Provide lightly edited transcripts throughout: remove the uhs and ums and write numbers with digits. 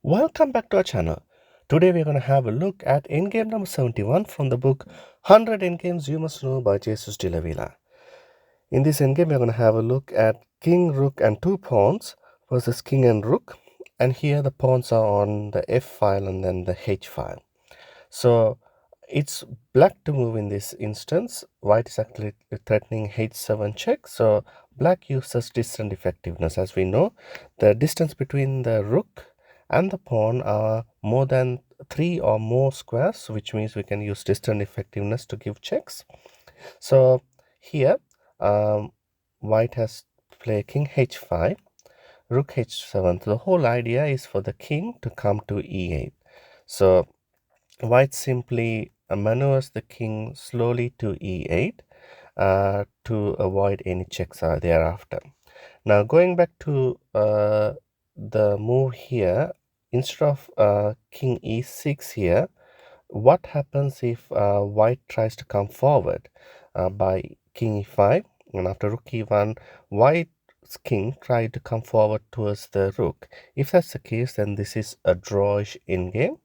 Welcome back to our channel. Today we're going to have a look at Endgame number 71 from the book 100 Endgames You Must Know by Jesus de la Villa. In this endgame we're going to have a look at King, Rook and two pawns versus King and Rook. And here the pawns are on the F file and then the H file. So it's black to move in this instance. White is actually threatening H7 check. So black uses distant effectiveness. As we know, the distance between the rook and the pawn are more than 3 or more squares, which means we can use distant effectiveness to give checks. So here white has played king H5, rook H7. So the whole idea is for the king to come to E8. So white simply maneuvers the king slowly to e8 to avoid any checks thereafter. Now going back to the move here, instead of king e6 here, what happens if white tries to come forward by king e5, and after rook e1, white's king tried to come forward towards the rook. If that's the case, then this is a drawish endgame.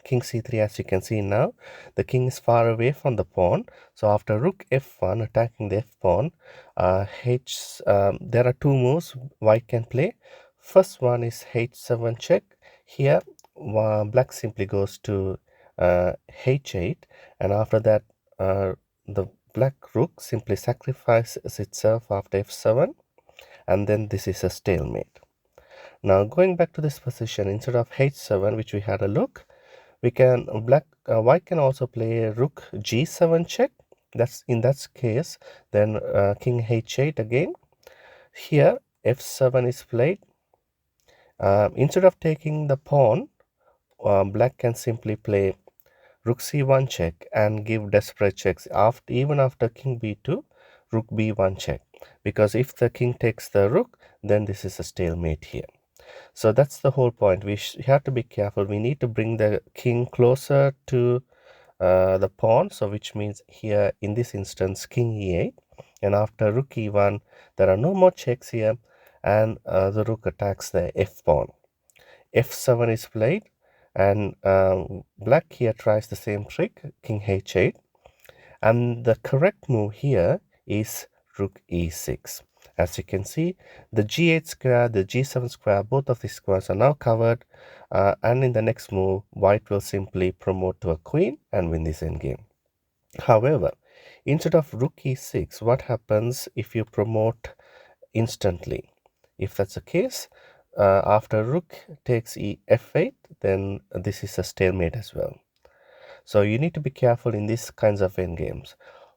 King c3, as you can see now, the king is far away from the pawn. So after rook f1 attacking the f pawn, there are two moves white can play. First one is h7 check. Here black simply goes to h8, and after that the black rook simply sacrifices itself after f7, and then this is a stalemate. Now going back to this position, instead of h7 which we had a look, we can white can also play rook g7 check. That's in that case, then king h8 again. Here f7 is played. Instead of taking the pawn, black can simply play rook c1 check and give desperate checks even after king b2, rook b1 check, because if the king takes the rook, then this is a stalemate here. So that's the whole point. We have to be careful. We need to bring the king closer to the pawn, so which means here in this instance king e8, and after rook e1 there are no more checks here, and the rook attacks the f pawn. f7 is played, and black here tries the same trick, king h8, and the correct move here is rook e6. As you can see, the g8 square, the g7 square, both of these squares are now covered, and in the next move white will simply promote to a queen and win this endgame. However, instead of rook e6, what happens if you promote instantly? If that's the case, after rook takes f8, then this is a stalemate as well. So you need to be careful in these kinds of endgames.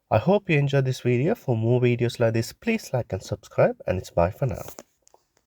I hope you enjoyed this video. For more videos like this, please like and subscribe, and it's bye for now.